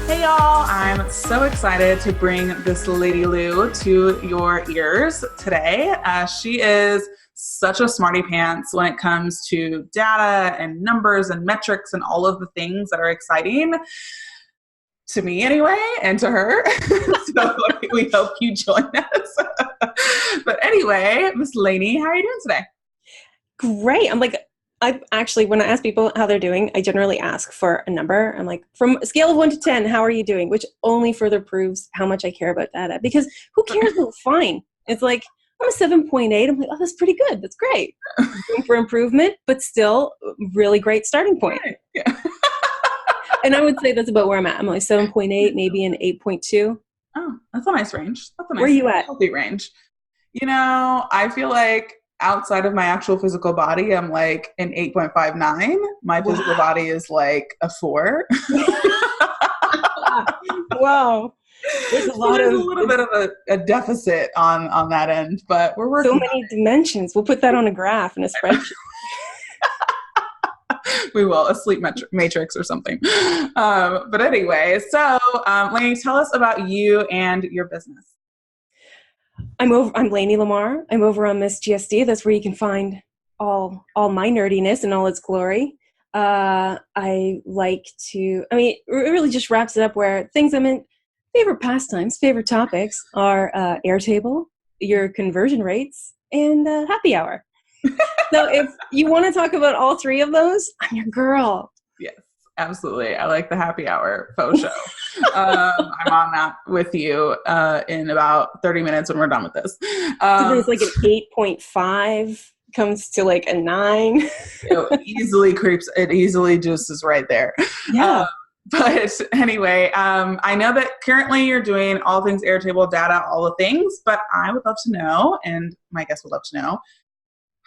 Hey y'all, I'm so excited to bring this Lady Lou to your ears today. She is such a smarty pants when it comes to data and numbers and metrics and all of the things that are exciting to me anyway, and to her. So we hope you join us. But anyway, Miss Lanie, how are you doing today? Great. I actually, when I ask people how they're doing, I generally ask for a number. I'm like, from a scale of 1 to 10, how are you doing? Which only further proves how much I care about data, because who cares about fine? It's like, I'm a 7.8. I'm like, oh, that's pretty good. That's great. Room for improvement, but still really great starting point. Right. Yeah. And I would say that's about where I'm at. I'm like 7.8, maybe an 8.2. Oh, that's a nice range. That's a nice Where are you at? healthy range. I feel like outside of my actual physical body, I'm like an 8.59. My physical body is like a 4. Wow. There's a little bit of a deficit on that end, but we're working. So many dimensions. We'll put that on a graph in a spreadsheet. We will, a sleep matrix or something. But anyway, so Lanie, tell us about you and your business. I'm Lanie Lamarre. I'm over on Miss GSD. That's where you can find all my nerdiness in all its glory. It really just wraps it up where things I'm in, favorite pastimes, favorite topics are Airtable, your conversion rates, and happy hour. So if you want to talk about all three of those, I'm your girl. Yes, absolutely. I like the happy hour faux show. I'm on that with you in about 30 minutes when we're done with this. It's like an 8.5 comes to like a 9. It easily just is right there. Yeah. But anyway, I know that currently you're doing all things Airtable data, all the things, but I would love to know, and my guests would love to know,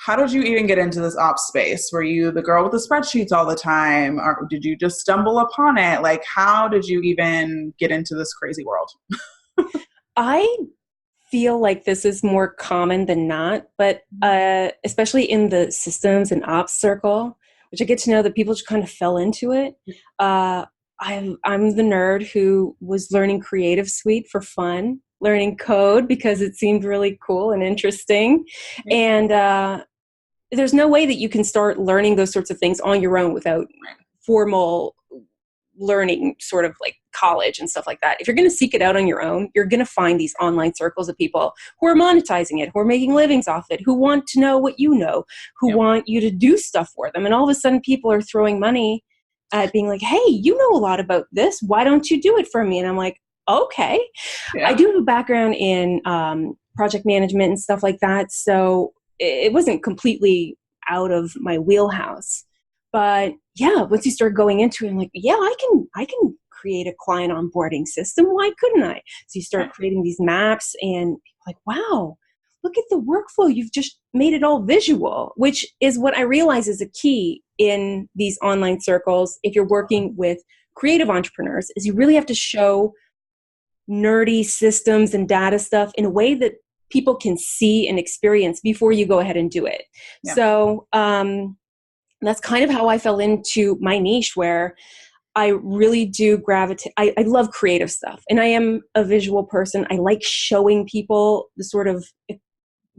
how did you even get into this ops space? Were you the girl with the spreadsheets all the time? Or did you just stumble upon it? Like, how did you even get into this crazy world? I feel like this is more common than not, but especially in the systems and ops circle, which I get to know that people just kind of fell into it. I'm the nerd who was learning Creative Suite for fun, learning code because it seemed really cool and interesting. And there's no way that you can start learning those sorts of things on your own without formal learning, sort of like college and stuff like that. If you're going to seek it out on your own, you're going to find these online circles of people who are monetizing it, who are making livings off it, who want to know what you know, who want you to do stuff for them. And all of a sudden people are throwing money at being like, hey, you know a lot about this. Why don't you do it for me? And I'm like, okay. I do have a background in project management and stuff like that. So it wasn't completely out of my wheelhouse. But yeah, once you start going into it, I'm like, yeah, I can create a client onboarding system. Why couldn't I? So you start creating these maps and people are like, wow, look at the workflow. You've just made it all visual, which is what I realize is a key in these online circles. If you're working with creative entrepreneurs, is you really have to show nerdy systems and data stuff in a way that people can see and experience before you go ahead and do it. Yeah. So that's kind of how I fell into my niche, where I really do gravitate. I love creative stuff, and I am a visual person. I like showing people the sort of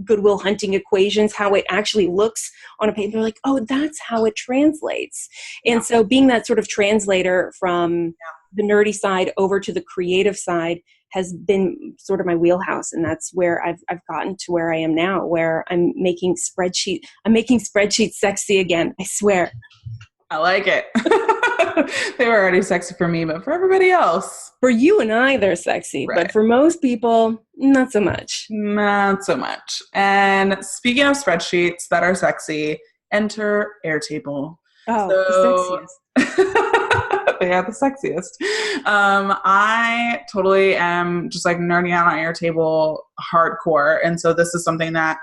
Goodwill Hunting equations, how it actually looks on a paper. They're like, oh, that's how it translates. And so being that sort of translator from the nerdy side over to the creative side has been sort of my wheelhouse. And that's where I've gotten to where I am now, where I'm making spreadsheets sexy again. I swear. I like it. They were already sexy for me, but for everybody else. For you and I, they're sexy. Right. But for most people, not so much. Not so much. And speaking of spreadsheets that are sexy, enter Airtable. Oh, the sexiest. They are the sexiest. I totally am just like nerding out on Airtable hardcore. And so this is something that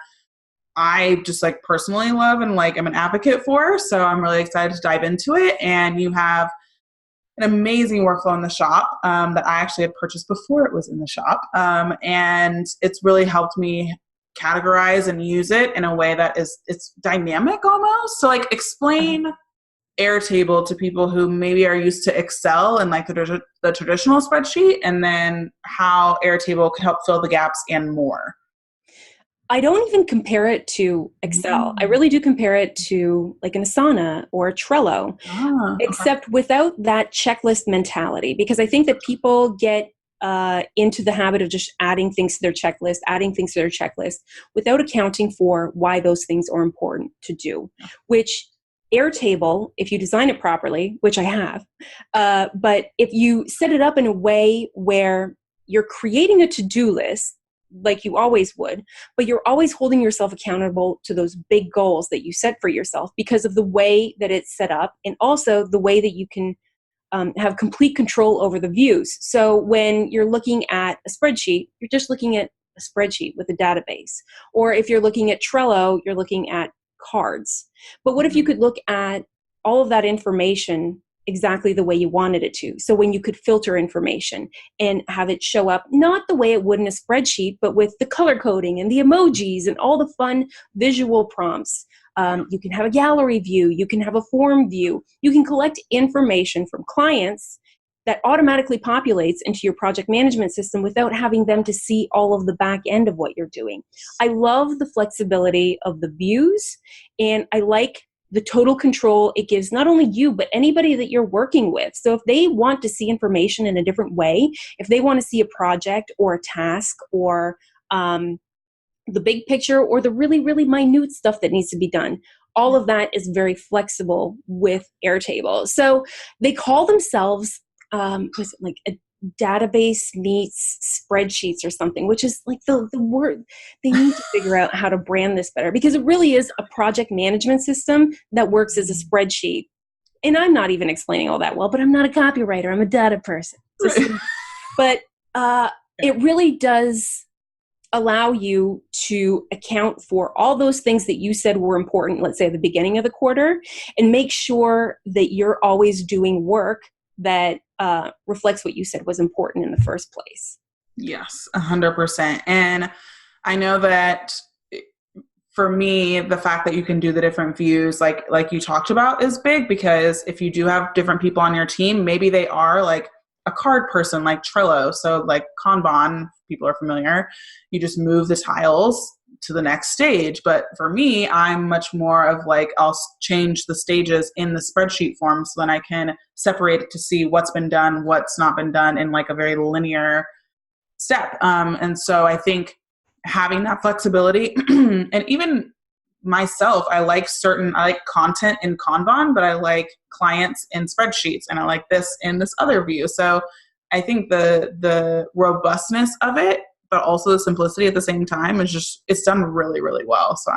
I just like personally love and like I'm an advocate for. So I'm really excited to dive into it. And you have an amazing workflow in the shop that I actually had purchased before it was in the shop. And it's really helped me categorize and use it in a way that it's dynamic almost. So like explain Airtable to people who maybe are used to Excel and like the traditional spreadsheet, and then how Airtable could help fill the gaps and more? I don't even compare it to Excel. I really do compare it to like an Asana or a Trello, Okay. except without that checklist mentality, because I think that people get into the habit of just adding things to their checklist, without accounting for why those things are important to do, which Airtable, if you design it properly, which I have, but if you set it up in a way where you're creating a to-do list, like you always would, but you're always holding yourself accountable to those big goals that you set for yourself because of the way that it's set up, and also the way that you can have complete control over the views. So when you're looking at a spreadsheet, you're just looking at a spreadsheet with a database. Or if you're looking at Trello, you're looking at cards. But what if you could look at all of that information exactly the way you wanted it to? So when you could filter information and have it show up, not the way it would in a spreadsheet, but with the color coding and the emojis and all the fun visual prompts. You can have a gallery view, you can have a form view, you can collect information from clients that automatically populates into your project management system without having them to see all of the back end of what you're doing. I love the flexibility of the views, and I like the total control it gives not only you, but anybody that you're working with. So if they want to see information in a different way, if they want to see a project or a task or the big picture or the really, really minute stuff that needs to be done, all of that is very flexible with Airtable. So they call themselves, was it like a database meets spreadsheets or something, which is like the word. They need to figure out how to brand this better, because it really is a project management system that works as a spreadsheet. And I'm not even explaining all that well, but I'm not a copywriter. I'm a data person. But it really does allow you to account for all those things that you said were important, let's say at the beginning of the quarter, and make sure that you're always doing work that reflects what you said was important in the first place. Yes, 100%. And I know that for me, the fact that you can do the different views, like you talked about, is big, because if you do have different people on your team, maybe they are like a card person like Trello. So like Kanban, people are familiar, you just move the tiles to the next stage. But for me, I'm much more of like, I'll change the stages in the spreadsheet form so then I can separate it to see what's been done, what's not been done in like a very linear step. And so I think having that flexibility and even myself, I like content in Kanban, but I like clients in spreadsheets, and I like this in this other view. So I think the robustness of it, but also the simplicity at the same time, it's done really, really well. So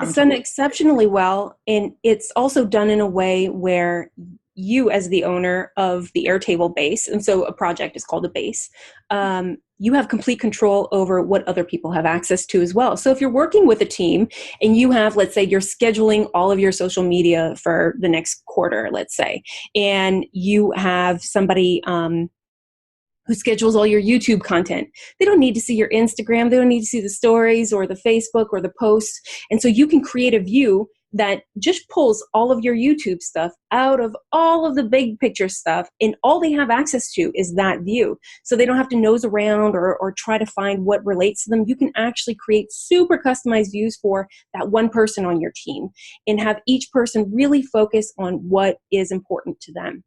it's done exceptionally well. And it's also done in a way where you, as the owner of the Airtable base, and so a project is called a base, you have complete control over what other people have access to as well. So if you're working with a team and you have, let's say you're scheduling all of your social media for the next quarter, let's say, and you have somebody who schedules all your YouTube content. They don't need to see your Instagram. They don't need to see the stories or the Facebook or the posts. And so you can create a view that just pulls all of your YouTube stuff out of all of the big picture stuff, and all they have access to is that view. So they don't have to nose around or try to find what relates to them. You can actually create super customized views for that one person on your team and have each person really focus on what is important to them.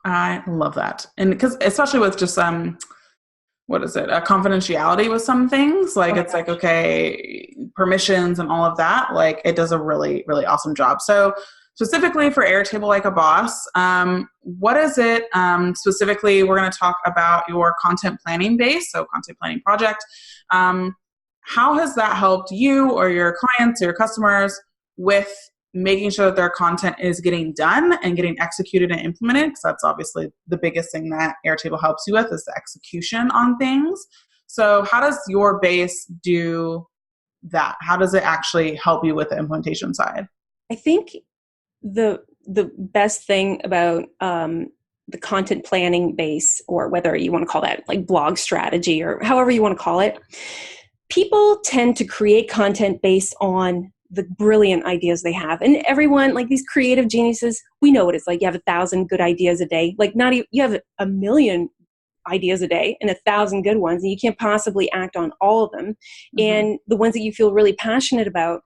I love that. And because especially with just confidentiality with some things, like it's like, okay, permissions and all of that, like it does a really, really awesome job. So specifically for Airtable Like a Boss, what is it specifically? We're going to talk about your content planning base, so content planning project. How has that helped you or your clients or your customers with making sure that their content is getting done and getting executed and implemented? Because that's obviously the biggest thing that Airtable helps you with, is the execution on things. So how does your base do that? How does it actually help you with the implementation side? I think the best thing about the content planning base, or whether you want to call that like blog strategy or however you want to call it, people tend to create content based on the brilliant ideas they have. And everyone, like these creative geniuses, we know what it's like. You have 1,000 good ideas a day. Like not even, you have 1,000,000 ideas a day and 1,000 good ones, and you can't possibly act on all of them. Mm-hmm. And the ones that you feel really passionate about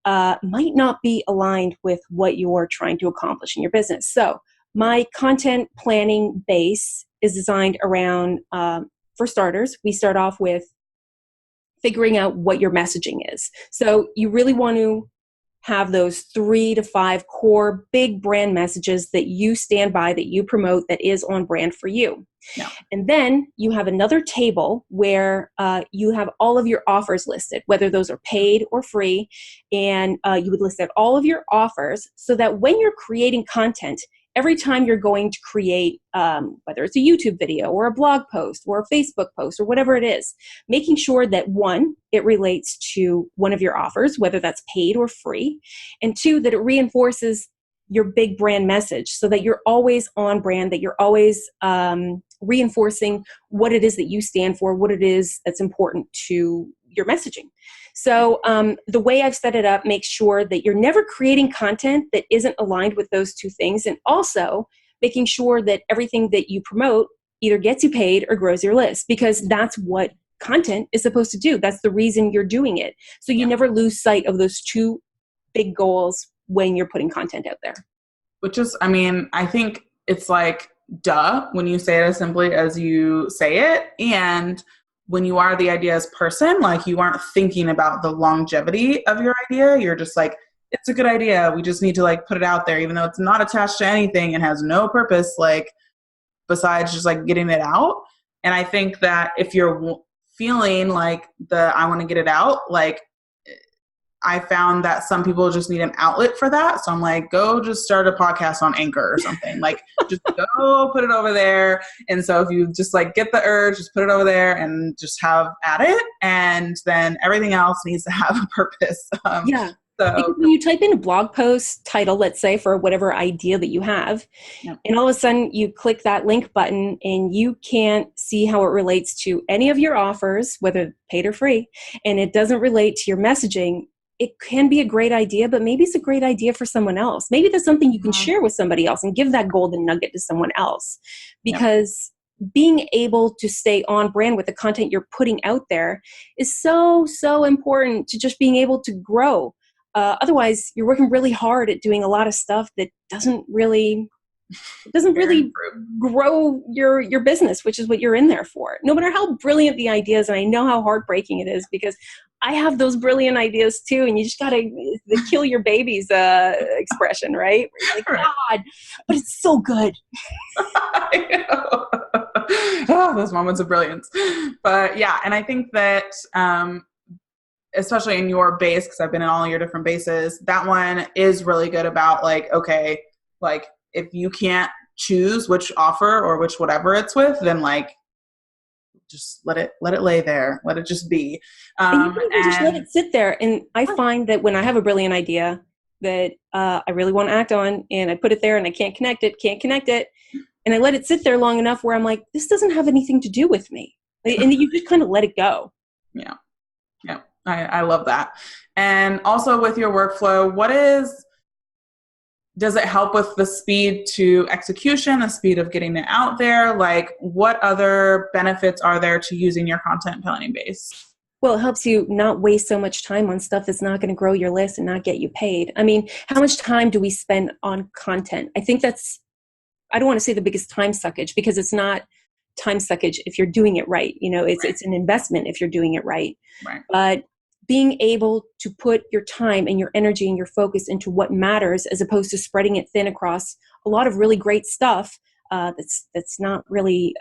might not be aligned with what you're trying to accomplish in your business. So my content planning base is designed around, for starters, we start off with figuring out what your messaging is. So you really want to have those 3 to 5 core big brand messages that you stand by, that you promote, that is on brand for you. Yeah. And then you have another table where you have all of your offers listed, whether those are paid or free. And you would list out all of your offers so that when you're creating content, every time you're going to create, whether it's a YouTube video or a blog post or a Facebook post or whatever it is, making sure that 1, it relates to one of your offers, whether that's paid or free, and 2, that it reinforces your big brand message so that you're always on brand, that you're always reinforcing what it is that you stand for, what it is that's important to your messaging. So the way I've set it up makes sure that you're never creating content that isn't aligned with those 2 things, and also making sure that everything that you promote either gets you paid or grows your list, because that's what content is supposed to do. That's the reason you're doing it. So you never lose sight of those 2 big goals when you're putting content out there. Which is, I mean, I think it's like, duh, when you say it as simply as you say it. And when you are the ideas person, like you aren't thinking about the longevity of your idea. You're just like, it's a good idea. We just need to like put it out there, even though it's not attached to anything and has no purpose, like besides just like getting it out. And I think that if you're feeling like I want to get it out, like I found that some people just need an outlet for that. So I'm like, go just start a podcast on Anchor or something. Like just go put it over there. And so if you just like get the urge, just put it over there and just have at it. And then everything else needs to have a purpose. Yeah. So when you type in a blog post title, let's say for whatever idea that you have, and all of a sudden you click that link button and you can't see how it relates to any of your offers, whether paid or free, and it doesn't relate to your messaging, it can be a great idea, but maybe it's a great idea for someone else. Maybe there's something you can share with somebody else and give that golden nugget to someone else. Because being able to stay on brand with the content you're putting out there is so, so important to just being able to grow. Otherwise, you're working really hard at doing a lot of stuff that doesn't really grow your business, which is what you're in there for. No matter how brilliant the idea is, and I know how heartbreaking it is because I have those brilliant ideas too, and you just gotta kill your babies expression, right? You're like, God, but it's so good. I know. Oh, those moments of brilliance. But yeah, and I think that especially in your base, because I've been in all your different bases, that one is really good about like, okay, like if you can't choose which offer or which whatever it's with, then like just let it lay there. Let it just be. And just let it sit there. And I find that when I have a brilliant idea that I really want to act on, and I put it there and I can't connect it. And I let it sit there long enough where I'm like, this doesn't have anything to do with me. And you just kind of let it go. Yeah. Yeah. I love that. And also with your workflow, does it help with the speed to execution, the speed of getting it out there? Like what other benefits are there to using your content planning base? Well, it helps you not waste so much time on stuff that's not going to grow your list and not get you paid. I mean, how much time do we spend on content? I think I don't want to say the biggest time suckage, because it's not time suckage if you're doing it right. You know, it's an investment if you're doing it right. But being able to put your time and your energy and your focus into what matters, as opposed to spreading it thin across a lot of really great stuff that's not really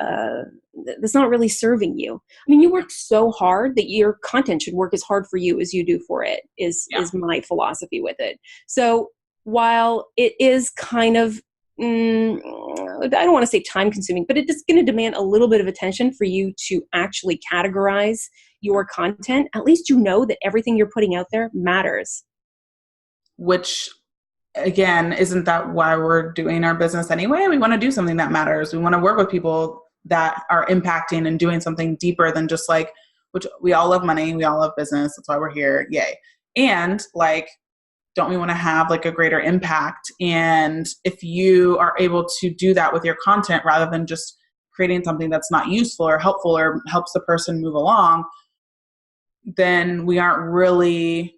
serving you. I mean, you work so hard that your content should work as hard for you as you do for it. Is my philosophy with it. So while it is kind of I don't want to say time consuming, but it's going to demand a little bit of attention for you to actually categorize your content. At least you know that everything you're putting out there matters. Which, again, isn't that why we're doing our business anyway? We want to do something that matters. We want to work with people that are impacting and doing something deeper than just like, which we all love money. We all love business. That's why we're here. Yay. And like, don't we want to have like a greater impact? And if you are able to do that with your content rather than just creating something that's not useful or helpful or helps the person move along, then we aren't really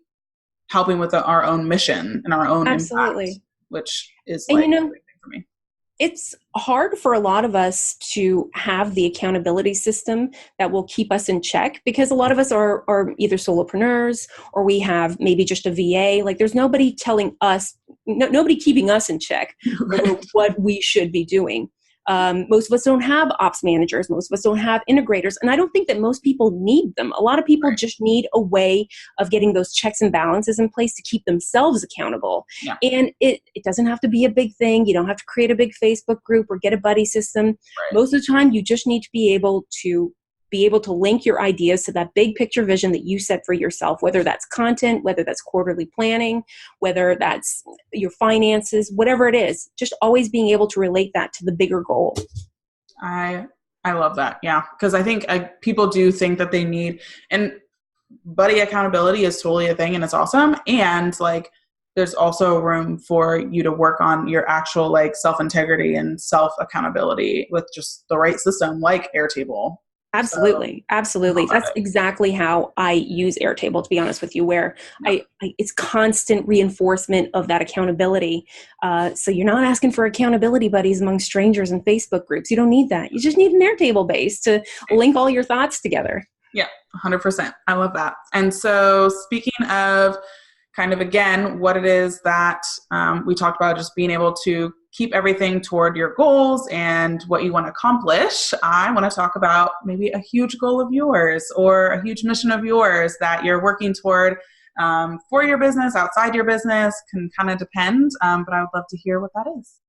helping with our own mission and our own impact, which is like everything for me. It's hard for a lot of us to have the accountability system that will keep us in check, because a lot of us are either solopreneurs or we have maybe just a VA. Like there's nobody telling us, nobody keeping us in check over what we should be doing. Most of us don't have ops managers. Most of us don't have integrators. And I don't think that most people need them. A lot of people just need a way of getting those checks and balances in place to keep themselves accountable. Yeah. And it doesn't have to be a big thing. You don't have to create a big Facebook group or get a buddy system. Right. Most of the time, you just need to be able to link your ideas to that big picture vision that you set for yourself, whether that's content, whether that's quarterly planning, whether that's your finances, whatever it is, just always being able to relate that to the bigger goal. I love that. Yeah. Because I think people do think that they need, and buddy accountability is totally a thing and it's awesome. And like, there's also room for you to work on your actual like self-integrity and self-accountability with just the right system like Airtable. Absolutely. Absolutely. That's exactly how I use Airtable, to be honest with you, where it's constant reinforcement of that accountability. So you're not asking for accountability buddies among strangers in Facebook groups. You don't need that. You just need an Airtable base to link all your thoughts together. Yeah, 100%. I love that. And so speaking of kind of, again, what it is that we talked about, just being able to keep everything toward your goals and what you want to accomplish, I want to talk about maybe a huge goal of yours or a huge mission of yours that you're working toward for your business, outside your business, can kind of depend, but I would love to hear what that is.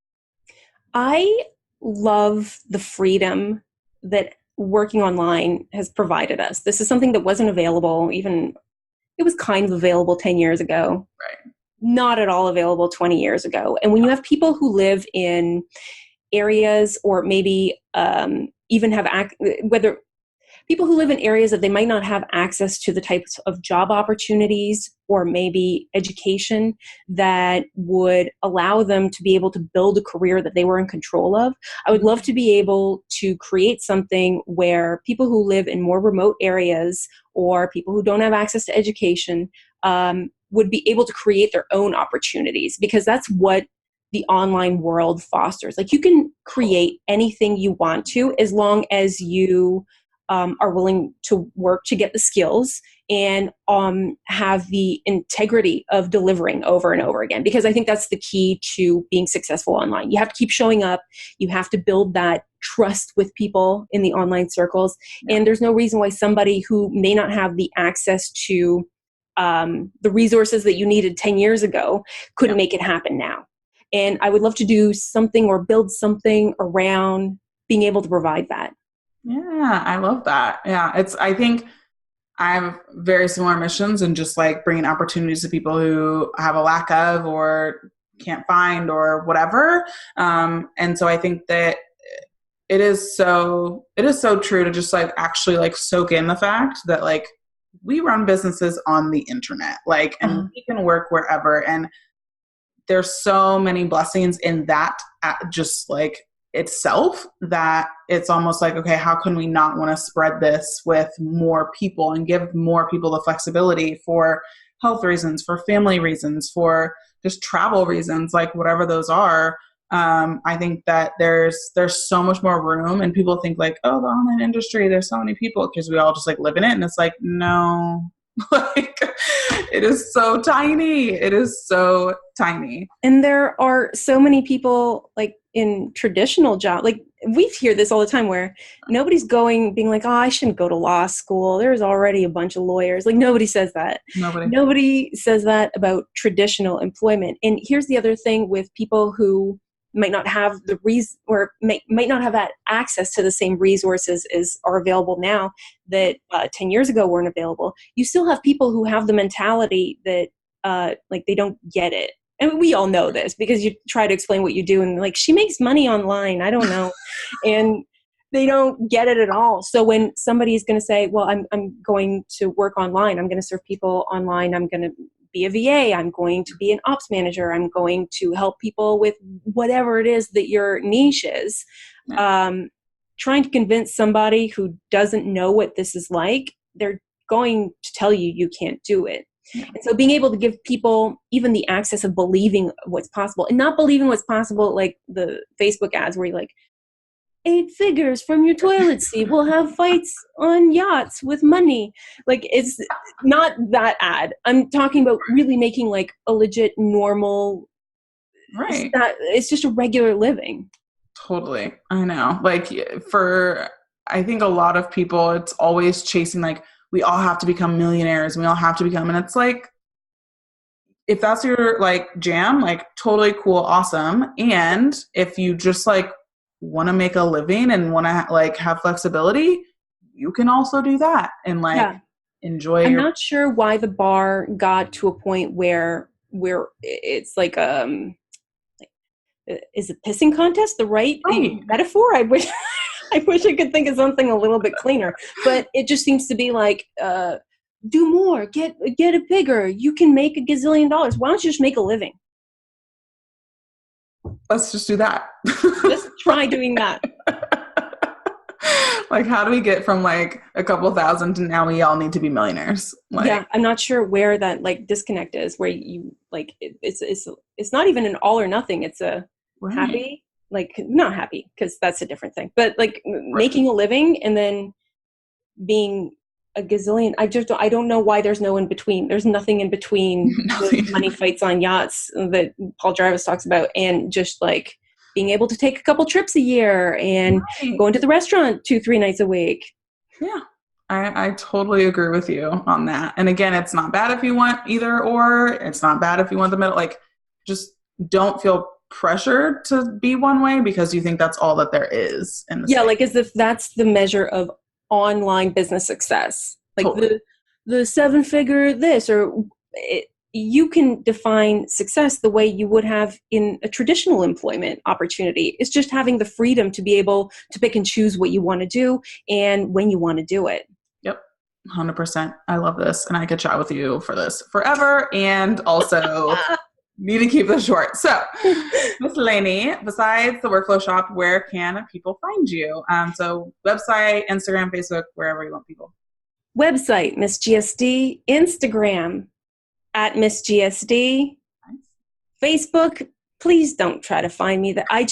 I love the freedom that working online has provided us. This is something that wasn't available it was kind of available 10 years ago. Right. Not at all available 20 years ago. And when you have people who live in areas or maybe even have, whether people who live in areas that they might not have access to the types of job opportunities or maybe education that would allow them to be able to build a career that they were in control of, I would love to be able to create something where people who live in more remote areas or people who don't have access to education would be able to create their own opportunities, because that's what the online world fosters. Like you can create anything you want to, as long as you are willing to work to get the skills and have the integrity of delivering over and over again. Because I think that's the key to being successful online. You have to keep showing up. You have to build that trust with people in the online circles. Yeah. And there's no reason why somebody who may not have the access to the resources that you needed 10 years ago couldn't make it happen now. And I would love to do something or build something around being able to provide that. Yeah, I love that. Yeah, I think I have very similar missions and just like bringing opportunities to people who have a lack of or can't find or whatever. And so I think that it is so true to just like actually like soak in the fact that like we run businesses on the internet, like, and we can work wherever. And there's so many blessings in that just like itself that it's almost like, okay, how can we not want to spread this with more people and give more people the flexibility for health reasons, for family reasons, for just travel reasons, like whatever those are. I think that there's so much more room, and people think like, oh, the online industry, there's so many people because we all just like live in it. And it's like, no, like it is so tiny. It is so tiny. And there are so many people like in traditional jobs, like we hear this all the time where nobody's being like, oh, I shouldn't go to law school. There's already a bunch of lawyers. Like nobody says that. Nobody says that about traditional employment. And here's the other thing with people who might not have the might not have that access to the same resources as are available now that 10 years ago weren't available. You still have people who have the mentality that like they don't get it. And we all know this because you try to explain what you do and like, she makes money online. I don't know. And they don't get it at all. So when somebody is going to say, well, I'm going to work online, I'm going to serve people online, I'm going to be a VA, I'm going to be an ops manager, I'm going to help people with whatever it is that your niche is. Trying to convince somebody who doesn't know what this is like, they're going to tell you you can't do it. Yeah. And so being able to give people even the access of believing what's possible, and not believing what's possible like the Facebook ads where you're like, 8 figures from your toilet seat, we'll have fights on yachts with money. Like, it's not that ad. I'm talking about really making like a legit normal, right? It's just a regular living. Totally. I know. Like I think a lot of people, it's always chasing, like, we all have to become millionaires. We all have to become, and it's like, if that's your like jam, like totally cool. Awesome. And if you just like want to make a living and want to like have flexibility, you can also do that and like enjoy. I'm not sure why the bar got to a point where it's like, is a pissing contest the right metaphor? I wish I could think of something a little bit cleaner, but it just seems to be like, do more, get it bigger. You can make $1 gazillion. Why don't you just make a living? Let's just do that. Just try doing that. Like, how do we get from like a couple thousand to now we all need to be millionaires? Like, yeah, I'm not sure where that like disconnect is, where you like it's not even an all or nothing. It's a happy, like not happy because that's a different thing, but like making a living and then being a gazillion. I don't know why there's no in between. There's nothing in between the money fights on yachts that Paul Jarvis talks about, and just like being able to take a couple trips a year and going to the restaurant 2-3 nights a week. Yeah, I totally agree with you on that. And again, it's not bad if you want either or. It's not bad if you want the middle. Like, just don't feel pressured to be one way because you think that's all that there is. Like as if that's the measure of online business success. Like totally. the 7-figure this, or you can define success the way you would have in a traditional employment opportunity. It's just having the freedom to be able to pick and choose what you want to do and when you want to do it. Yep. 100%. I love this. And I could chat with you for this forever. And also need to keep this short. So Miss Lanie, besides the workflow shop, where can people find you? So website, Instagram, Facebook, wherever you want people. Website, Miss GSD. Instagram, at Miss GSD. Nice. Facebook, please don't try to find me there. I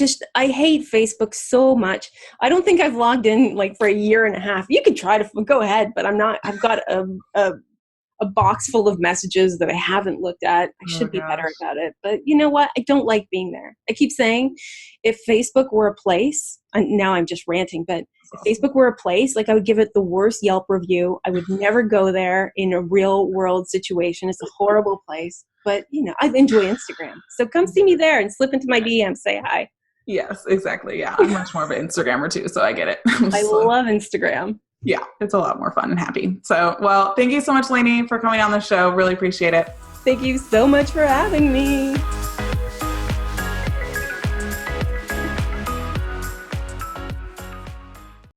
hate Facebook so much. I don't think I've logged in like for 1.5 years. You can try to go ahead, but I'm not. I've got a box full of messages that I haven't looked at. I should be better about it. But you know what? I don't like being there. I keep saying if Facebook were a place, and now I'm just ranting, but if Facebook were a place, like I would give it the worst Yelp review. I would never go there in a real world situation. It's a horrible place. But you know, I enjoy Instagram. So come see me there and slip into my DM, say hi. Yes, exactly. Yeah. I'm much more of an Instagrammer too, so I get it. I love Instagram. Yeah, it's a lot more fun and happy. So, well, thank you so much, Lanie, for coming on the show. Really appreciate it. Thank you so much for having me.